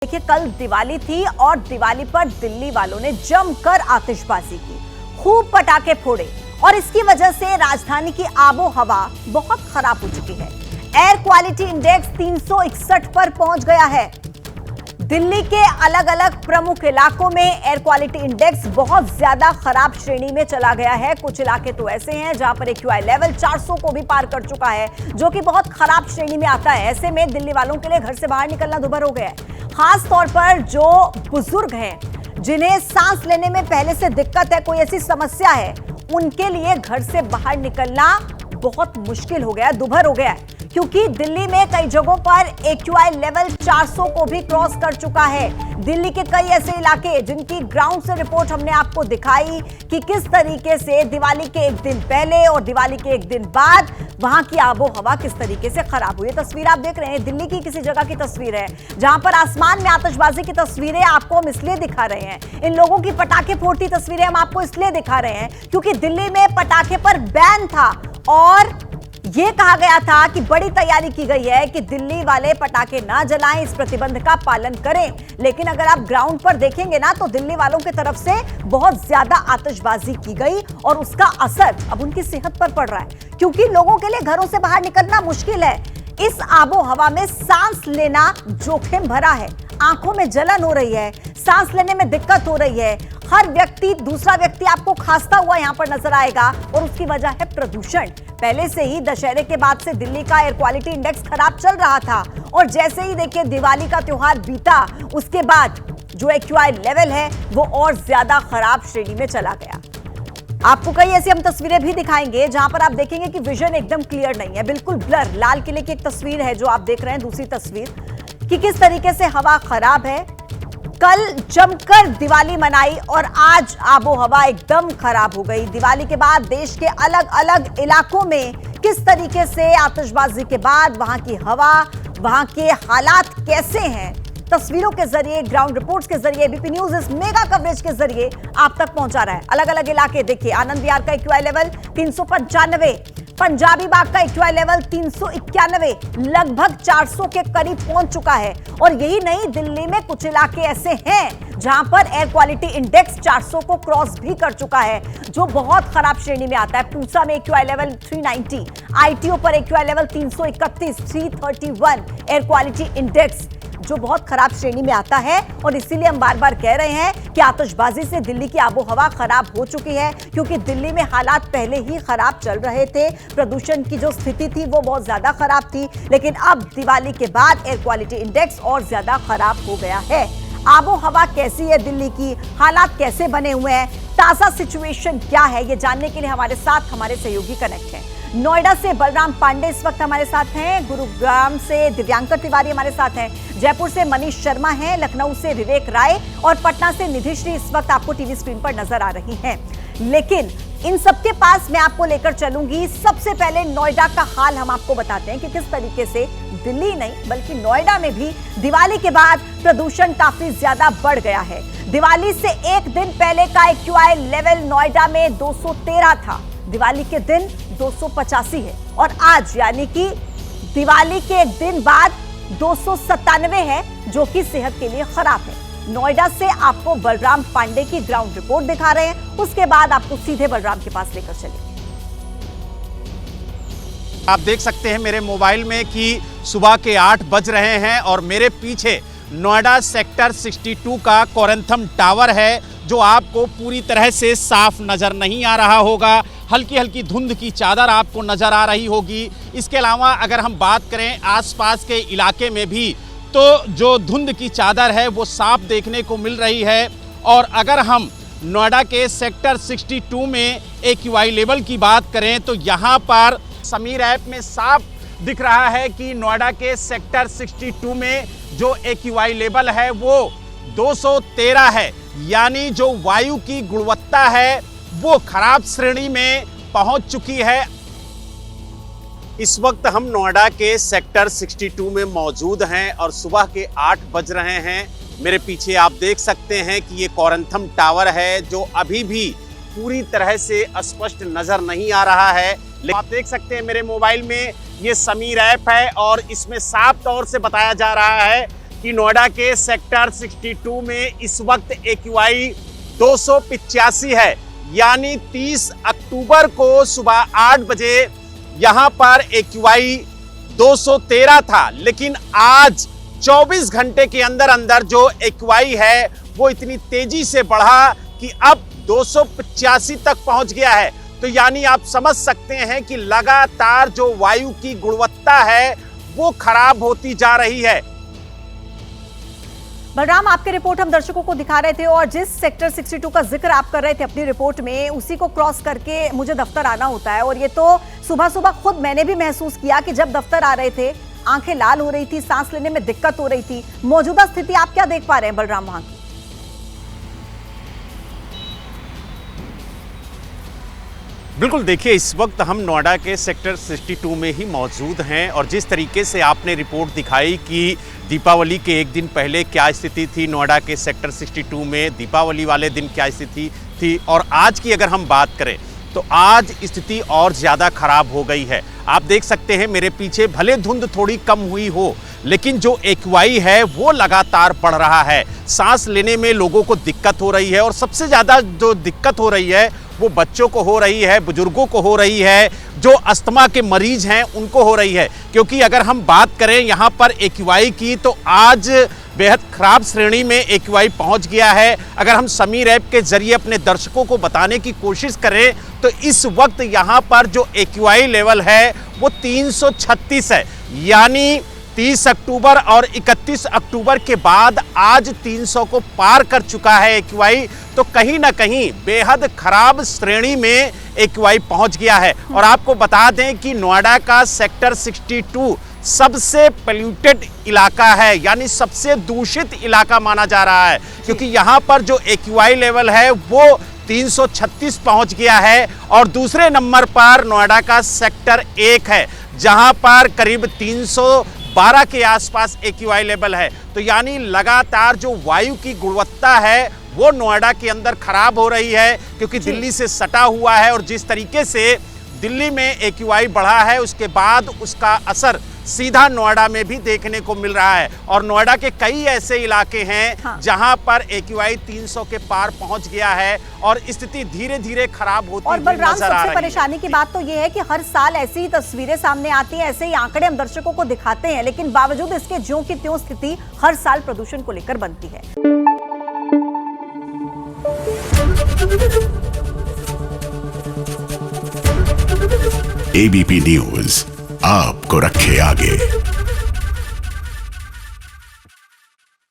देखिए, कल दिवाली थी और दिवाली पर दिल्ली वालों ने जमकर आतिशबाजी की, खूब पटाखे फोड़े और इसकी वजह से राजधानी की आबो हवा बहुत खराब हो चुकी है। एयर क्वालिटी इंडेक्स 361 पर पहुंच गया है। दिल्ली के अलग अलग प्रमुख इलाकों में एयर क्वालिटी इंडेक्स बहुत ज्यादा खराब श्रेणी में चला गया है। कुछ इलाके तो ऐसे हैं जहां पर एक्यूआई लेवल 400 को भी पार कर चुका है, जो कि बहुत खराब श्रेणी में आता है। ऐसे में दिल्ली वालों के लिए घर से बाहर निकलना दुभर हो गया है। खास तौर पर जो बुजुर्ग हैं, जिन्हें सांस लेने में पहले से दिक्कत है, कोई ऐसी समस्या है, उनके लिए घर से बाहर निकलना बहुत मुश्किल हो गया, दुभर हो गया है, क्योंकि दिल्ली में कई जगहों पर एक्यूआई लेवल 400 को भी क्रॉस कर चुका है। दिल्ली के कई ऐसे इलाके जिनकी ग्राउंड से रिपोर्ट हमने आपको दिखाई कि किस तरीके से दिवाली के एक दिन पहले और दिवाली के एक दिन बाद वहां की आबो हवा किस तरीके से खराब हुई। तस्वीर आप देख रहे हैं, दिल्ली की किसी जगह की तस्वीर है जहां पर आसमान में आतिशबाजी की तस्वीरें आपको हम इसलिए दिखा रहे हैं, इन लोगों की पटाखे फोड़ती तस्वीरें हम आपको इसलिए दिखा रहे हैं क्योंकि दिल्ली में पटाखे पर बैन था और यह कहा गया था कि बड़ी तैयारी की गई है कि दिल्ली वाले पटाखे ना जलाएं, इस प्रतिबंध का पालन करें। लेकिन अगर आप ग्राउंड पर देखेंगे ना, तो दिल्ली वालों की तरफ से बहुत ज्यादा आतिशबाजी की गई और उसका असर अब उनकी सेहत पर पड़ रहा है, क्योंकि लोगों के लिए घरों से बाहर निकलना मुश्किल है। इस आबो हवा में सांस लेना जोखिम भरा है, आंखों में जलन हो रही है, सांस लेने में दिक्कत हो रही है। हर व्यक्ति, दूसरा व्यक्ति आपको खांसता हुआ यहां पर नजर आएगा और उसकी वजह है प्रदूषण। पहले से ही दशहरे के बाद से दिल्ली का एयर क्वालिटी इंडेक्स खराब चल रहा था और जैसे ही देखिए दिवाली का त्योहार बीता, उसके बाद जो एक्यूआई लेवल है वो और ज्यादा खराब श्रेणी में चला गया। आपको कई ऐसी हम तस्वीरें भी दिखाएंगे जहां पर आप देखेंगे कि विजन एकदम क्लियर नहीं है, बिल्कुल ब्लर। लाल किले की एक तस्वीर है जो आप देख रहे हैं, दूसरी तस्वीर कि किस तरीके से हवा खराब है। कल जमकर दिवाली मनाई और आज आबो हवा एकदम खराब हो गई। दिवाली के बाद देश के अलग अलग इलाकों में किस तरीके से आतिशबाजी के बाद वहां की हवा, वहां के हालात कैसे हैं, तस्वीरों के जरिए, ग्राउंड रिपोर्ट्स के जरिए, एबीपी न्यूज इस मेगा कवरेज के जरिए आप तक पहुंचा रहा है। अलग अलग इलाके देखिए, आनंद विहार का एक्यूआई लेवल 395, पंजाबी बाग का एक्यूआई लेवल 391, लगभग 400 के करीब पहुंच चुका है। और यही नहीं, दिल्ली में कुछ इलाके ऐसे हैं जहां पर एयर क्वालिटी इंडेक्स 400 को क्रॉस भी कर चुका है, जो बहुत खराब श्रेणी में आता है। पूसा में एक्यूआई लेवल 390, आईटीओ पर AQI level 331, 331 air quality index, जो बहुत खराब श्रेणी में आता है। और इसीलिए हम बार बार कह रहे हैं कि आतिशबाजी से दिल्ली की आबो हवा खराब हो चुकी है, क्योंकि दिल्ली में हालात पहले ही खराब चल रहे थे। प्रदूषण की जो स्थिति थी वो बहुत ज्यादा खराब थी, लेकिन अब दिवाली के बाद एयर क्वालिटी इंडेक्स और ज्यादा खराब हो गया है। आबो हवा कैसी है दिल्ली की, हालात कैसे बने हुए हैं, ताजा सिचुएशन क्या है, ये जानने के लिए हमारे साथ हमारे सहयोगी कनेक्ट हैं। नोएडा से बलराम पांडे इस वक्त हमारे साथ हैं, गुरुग्राम से दिव्यांकर तिवारी हमारे साथ हैं, जयपुर से मनीष शर्मा हैं, लखनऊ से विवेक राय और पटना से निधिश्री इस वक्त आपको टीवी स्क्रीन पर नजर आ रही हैं। लेकिन इन सबके पास मैं आपको लेकर चलूंगी। सबसे पहले नोएडा का हाल हम आपको बताते हैं कि किस तरीके से दिल्ली नहीं बल्कि नोएडा में भी दिवाली के बाद प्रदूषण काफी ज्यादा बढ़ गया है। दिवाली से एक दिन पहले का एक्यूआई लेवल नोएडा में 213 था, दिवाली के दिन 285 है और आज यानी कि दिवाली के एक दिन बाद 297 है, जो कि सेहत के लिए खराब है। नोएडा से आपको बलराम पांडे की ग्राउंड रिपोर्ट दिखा रहे हैं, उसके बाद आपको सीधे बलराम के पास लेकर चलेंगे। आप देख सकते हैं मेरे मोबाइल में कि सुबह के 8 बज रहे हैं और मेरे पीछे नोएडा सेक्टर 62 का कोरंथम टावर है, जो आपको पूरी तरह से साफ नजर नहीं आ रहा होगा। हल्की हल्की धुंध की चादर आपको नजर आ रही होगी। इसके अलावा अगर हम बात करें आसपास के इलाके में भी, तो जो धुंध की चादर है वो साफ देखने को मिल रही है। और अगर हम नोएडा के सेक्टर 62 में एक्यूआई लेवल की बात करें तो यहाँ पर समीर ऐप में साफ दिख रहा है कि नोएडा के सेक्टर 62 में जो एक्यूआई लेवल है वो 213 है, यानी जो वायु की गुणवत्ता है वो खराब श्रेणी में पहुंच चुकी है। इस वक्त हम नोएडा के सेक्टर 62 में मौजूद हैं और सुबह के 8 बज रहे हैं। मेरे पीछे आप देख सकते हैं कि ये कोरंथम टावर है, जो अभी भी पूरी तरह से स्पष्ट नजर नहीं आ रहा है। लेकिन आप देख सकते हैं मेरे मोबाइल में ये समीर ऐप है और इसमें साफ तौर से बताया जा रहा है कि नोएडा के सेक्टर 62 में इस वक्त AQI 285 है, यानी 30 अक्टूबर को सुबह 8 बजे यहां पर AQI 213 था, लेकिन आज 24 घंटे के अंदर अंदर जो AQI है वो इतनी तेजी से बढ़ा कि अब 285 तक पहुंच गया है। तो यानी आप समझ सकते हैं कि लगातार जो वायु की गुणवत्ता है वो खराब होती जा रही है। बलराम, आपकी रिपोर्ट हम दर्शकों को दिखा रहे थे और जिस सेक्टर 62 का जिक्र आप कर रहे थे अपनी रिपोर्ट में, उसी को क्रॉस करके मुझे दफ्तर आना होता है और ये तो सुबह सुबह खुद मैंने भी महसूस किया कि जब दफ्तर आ रहे थे आंखें लाल हो रही थी, सांस लेने में दिक्कत हो रही थी। मौजूदा स्थिति आप क्या देख पा रहे हैं बलराम वहां की? बिल्कुल, देखिए इस वक्त हम नोएडा के सेक्टर 62 में ही मौजूद हैं और जिस तरीके से आपने रिपोर्ट दिखाई कि दीपावली के एक दिन पहले क्या स्थिति थी नोएडा के सेक्टर 62 में, दीपावली वाले दिन क्या स्थिति थी और आज की अगर हम बात करें तो आज स्थिति और ज़्यादा खराब हो गई है। आप देख सकते हैं मेरे पीछे, भले धुंध थोड़ी कम हुई हो लेकिन जो AQI है वो लगातार बढ़ रहा है। सांस लेने में लोगों को दिक्कत हो रही है और सबसे ज़्यादा जो दिक्कत हो रही है वो बच्चों को हो रही है, बुजुर्गों को हो रही है, जो अस्थमा के मरीज हैं उनको हो रही है। क्योंकि अगर हम बात करें यहाँ पर AQI की तो आज बेहद खराब श्रेणी में AQI पहुँच गया है। अगर हम समीर ऐप के जरिए अपने दर्शकों को बताने की कोशिश करें तो इस वक्त यहाँ पर जो AQI लेवल है वो 336 है, यानी 30 अक्टूबर और 31 अक्टूबर के बाद आज 300 को पार कर चुका है AQI। तो कहीं ना कहीं बेहद खराब श्रेणी में AQI पहुंच गया है। और आपको बता दें कि नोएडा का सेक्टर 62 सबसे पोल्यूटेड इलाका है, यानी सबसे दूषित इलाका माना जा रहा है, क्योंकि यहाँ पर जो AQI लेवल है वो 336 पहुंच गया है। और दूसरे नंबर पर नोएडा का सेक्टर 1 है जहां पर करीब 312 के आसपास AQI लेवल है। तो यानी लगातार जो वायु की गुणवत्ता है वो नोएडा के अंदर खराब हो रही है, क्योंकि दिल्ली से सटा हुआ है और जिस तरीके से दिल्ली में AQI बढ़ा है उसके बाद उसका असर सीधा नोएडा में भी देखने को मिल रहा है। और नोएडा के कई ऐसे इलाके हैं जहां पर AQI 300 के पार पहुंच गया है और स्थिति धीरे धीरे खराब होती और बलराम, सबसे परेशानी की बात तो ये है कि हर साल ऐसी ही तस्वीरें सामने आती हैं, ऐसे ही आंकड़े हम दर्शकों को दिखाते हैं, लेकिन बावजूद इसके ज्यों की त्यों स्थिति हर साल प्रदूषण को लेकर बनती है। ABP न्यूज आपको रखे आगे।